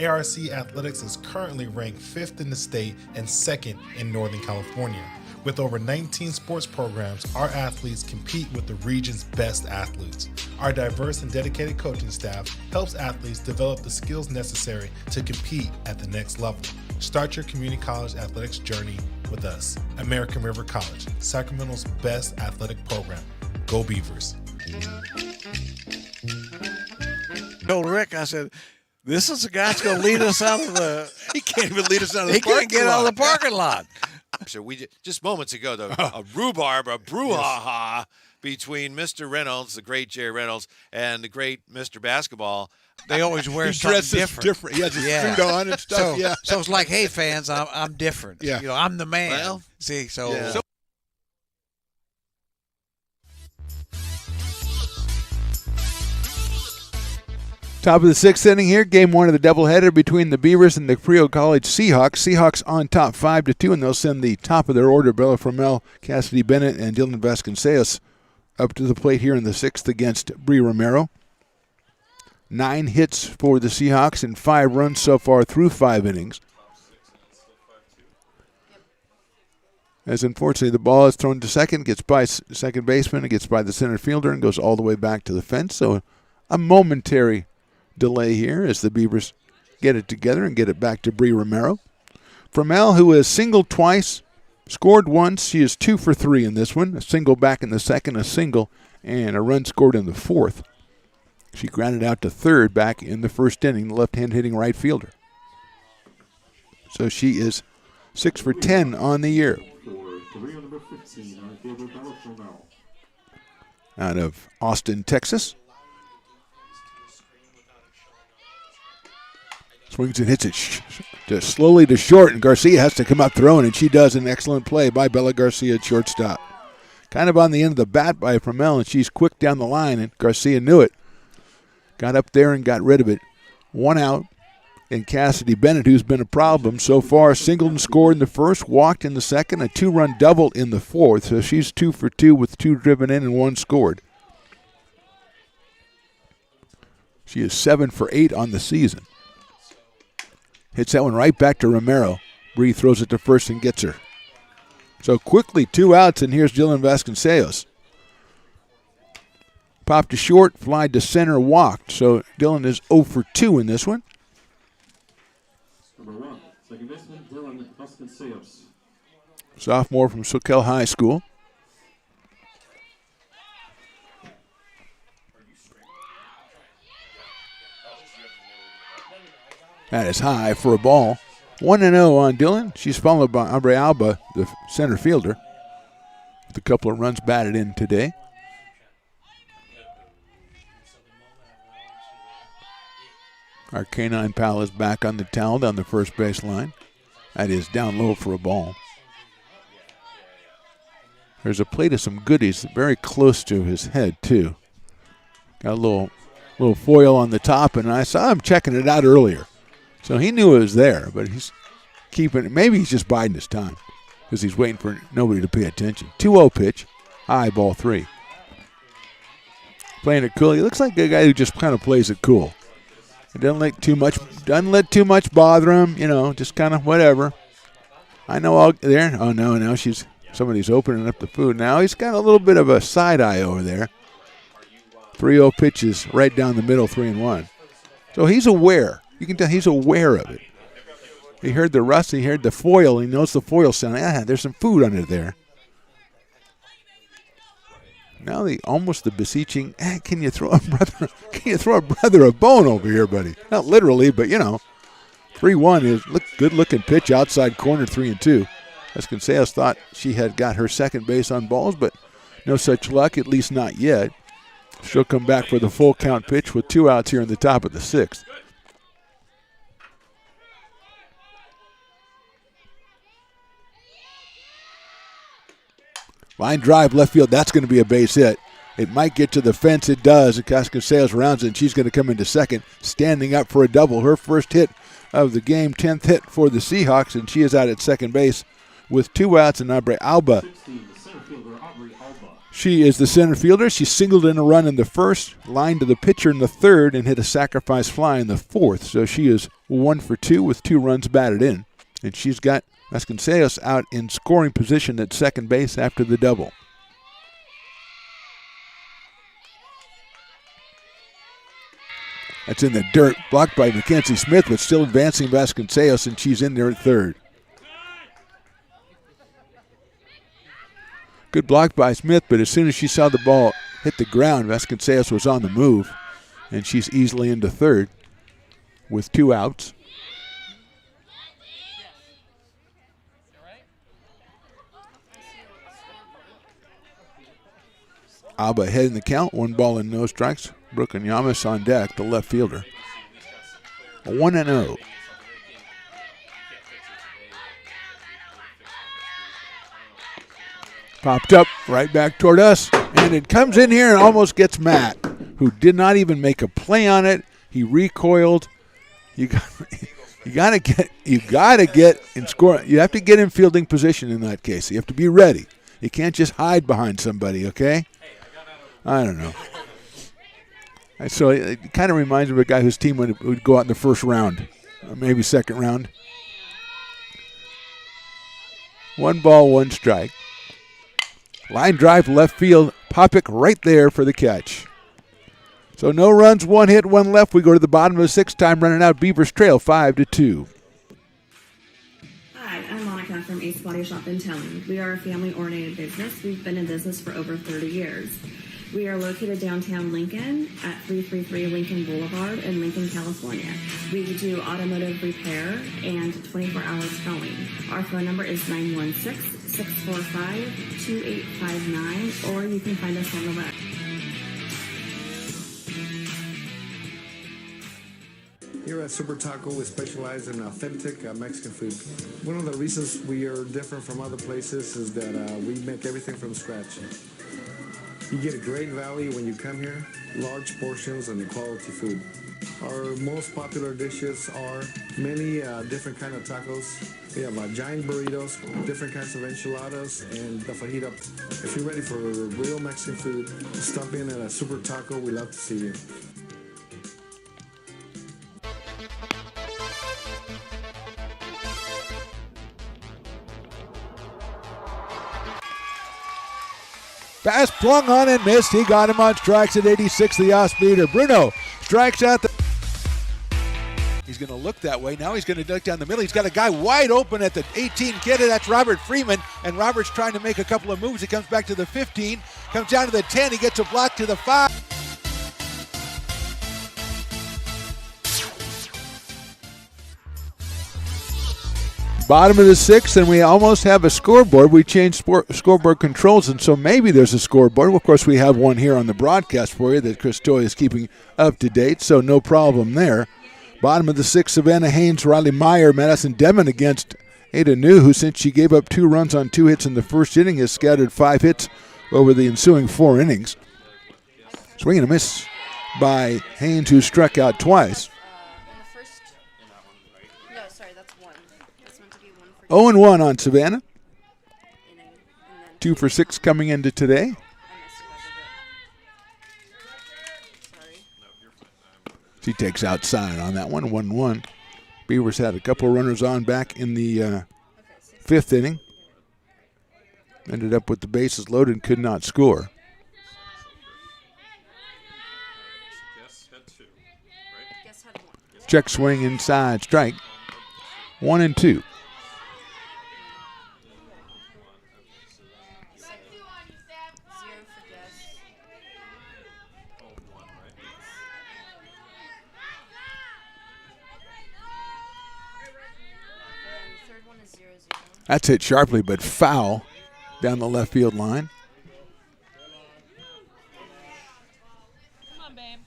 ARC Athletics is currently ranked 5th in the state and 2nd in Northern California. With over 19 sports programs, our athletes compete with the region's best athletes. Our diverse and dedicated coaching staff helps athletes develop the skills necessary to compete at the next level. Start your community college athletics journey with us. American River College, Sacramento's best athletic program. Go Beavers. Told Rick, I said, this is the guy that's going to lead us out of the... He can't even lead us out of the He parking can't get lot. out of the parking lot. So just moments ago, a rhubarb, a brouhaha between Mr. Reynolds, the great Jerry Reynolds, and the great Mr. Basketball. They always wear He something dresses different. He has his suit on and stuff. So it's like, hey, fans, I'm different. Yeah. I'm the man. Well, see, so... Yeah. Top of the 6th inning here, game 1 of the doubleheader between the Beavers and the Cabrillo College Seahawks. Seahawks on top 5-2, and they'll send the top of their order, Bella Fromell, Cassidy Bennett, and Dylan Vasconcelos up to the plate here in the 6th against Bree Romero. 9 hits for the Seahawks and 5 runs so far through 5 innings. As unfortunately the ball is thrown to second, gets by second baseman, it gets by the center fielder, and goes all the way back to the fence. So a momentary delay here as the Beavers get it together and get it back to Bree Romero. Fromell, who has singled twice, scored once. She is 2 for 3 in this one. A single back in the second, a single, and a run scored in the 4th. She grounded out to third back in the first inning, the left-hand hitting right fielder. So she is 6 for 10 on the year. Out of Austin, Texas. Swings and hits it just slowly to short, and Garcia has to come up throwing, and she does an excellent play by Bella Garcia at shortstop. Kind of on the end of the bat by Fromell, and she's quick down the line, and Garcia knew it. Got up there and got rid of it. 1 out, and Cassidy Bennett, who's been a problem so far, singled and scored in the first, walked in the second, a 2-run double in the 4th, so she's 2 for 2 with 2 driven in and 1 scored. She is 7 for 8 on the season. Hits that one right back to Romero. Bree throws it to first and gets her. So quickly, 2 outs, and here's Dylan Vasconcelos. Popped to short, fly to center, walked. So Dylan is 0 for 2 in this one. Number 1, second baseman, Dylan Vasconcelos. Sophomore from Soquel High School. That is high for a ball. 1-0 on Dylan. She's followed by Aubrey Alba, the center fielder, with a couple of runs batted in today. Our canine pal is back on the towel down the first base line. That is down low for a ball. There's a plate of some goodies very close to his head, too. Got a little foil on the top, and I saw him checking it out earlier. So he knew it was there, but he's keeping it. Maybe he's just biding his time because he's waiting for nobody to pay attention. 2-0 pitch, high, ball 3. Playing it cool. He looks like a guy who just kind of plays it cool. It doesn't let too much bother him, just kind of whatever. I know all there. Oh, no, now somebody's opening up the food. Now he's got a little bit of a side eye over there. 3-0 pitches right down the middle, 3-1. So he's aware. You can tell he's aware of it. He heard the rust, he heard the foil, he knows the foil sound. There's some food under there. Now almost the beseeching, can you throw a brother a bone over here, buddy? Not literally, but 3-1 is good looking pitch outside corner, 3-2. Vasconcelos thought she had got her second base on balls, but no such luck, at least not yet. She'll come back for the full count pitch with 2 outs here in the top of the 6th. Line drive, left field, that's going to be a base hit. It might get to the fence, it does. And Vasconcelos rounds it, and she's going to come into second, standing up for a double. Her first hit of the game, 10th hit for the Seahawks, and she is out at second base with 2 outs, and Aubrey Alba She is the center fielder. She singled in a run in the first, lined to the pitcher in the third, and hit a sacrifice fly in the fourth. So she is 1 for 2 with 2 runs batted in. And she's got Vasconcelos out in scoring position at second base after the double. That's in the dirt, blocked by Mackenzie Smith, but still advancing Vasconcelos, and she's in there at third. Good block by Smith, but as soon as she saw the ball hit the ground, Vasconcelos was on the move, and she's easily into third with 2 outs. Alba ahead in the count, 1 ball and no strikes. Brooke and Yamas on deck, the left fielder. 1-0. Popped up right back toward us, and it comes in here and almost gets Matt, who did not even make a play on it. He recoiled. You gotta get in score. You have to get in fielding position in that case. You have to be ready. You can't just hide behind somebody, okay? I don't know. So it kind of reminds me of a guy whose team would go out in the first round, or maybe second round. 1 ball, 1 strike. Line drive left field. Popik right there for the catch. So no runs, 1 hit, 1 left. We go to the bottom of the 6th, time running out. Beavers trail 5-2. Hi, I'm Monica from Ace Body Shop in Town. We are a family-oriented business. We've been in business for over 30 years. We are located downtown Lincoln at 333 Lincoln Boulevard in Lincoln, California. We do automotive repair and 24-hour towing. Our phone number is 916-645-2859, or you can find us on the web. Here at Super Taco, we specialize in authentic Mexican food. One of the reasons we are different from other places is that we make everything from scratch. You get a great value when you come here, large portions and quality food. Our most popular dishes are many different kind of tacos. We have giant burritos, different kinds of enchiladas, and the fajita. If you're ready for real Mexican food, stop in at a Super Taco. We love to see you. Pass flung on and missed. He got him on strikes at 86, the off-speeder. Bruno strikes out the... He's going to look that way. Now he's going to duck down the middle. He's got a guy wide open at the 18 kid. That's Robert Freeman. And Robert's trying to make a couple of moves. He comes back to the 15, comes down to the 10. He gets a block to the 5. Bottom of the 6th, and we almost have a scoreboard. We changed scoreboard controls, and so maybe there's a scoreboard. Well, of course, we have one here on the broadcast for you that Chris Toy is keeping up to date, so no problem there. Bottom of the 6th, Savannah Haynes, Riley Meyer, Madison Demon against Ada New, who, since she gave up 2 runs on 2 hits in the first inning, has scattered 5 hits over the ensuing 4 innings. Swing and a miss by Haynes, who struck out twice. 0-1 on Savannah. 2 for 6 coming into today. She takes outside on that one, 1-1. Beavers had a couple runners on back in the 5th inning. Ended up with the bases loaded and could not score. Check swing inside, strike. 1-2. That's hit sharply but foul down the left field line. Come on, babe.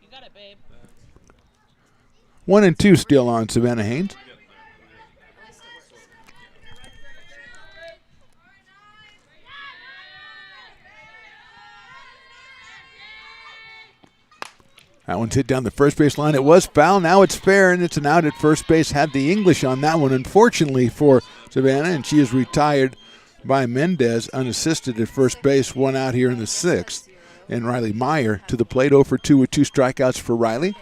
You got it, babe. 1-2 still on Savannah Haynes. That one's hit down the first base line. It was foul. Now it's fair, and it's an out at first base. Had the English on that one, unfortunately for Savannah, and she is retired by Mendez, unassisted at first base. One out here in the sixth. And Riley Meyer to the plate, 0 for 2 with 2 strikeouts for Riley.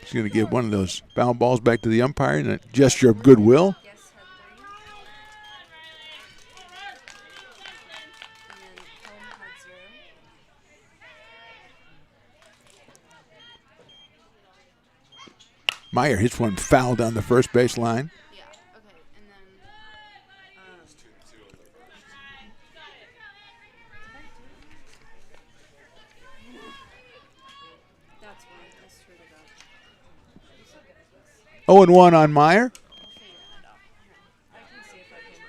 She's going to give one of those foul balls back to the umpire in a gesture of goodwill. Meyer hits one foul down the first base line. Yeah, okay, and then that's why I screwed it up. 0-1 on Meyer. I can see if I can.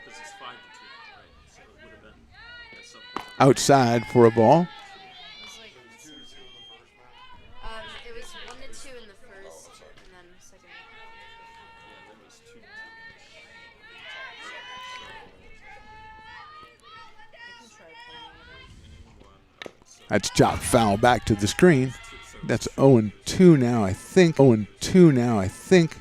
Because it's 5-2, right? So it would have been at some point. Outside for a ball. It was 1-2 in the first, and then second. Yeah, then it was 2-2. I can try playing it. That's chopped foul back to the screen. That's 0-2 now, I think. 0-2 now, I think.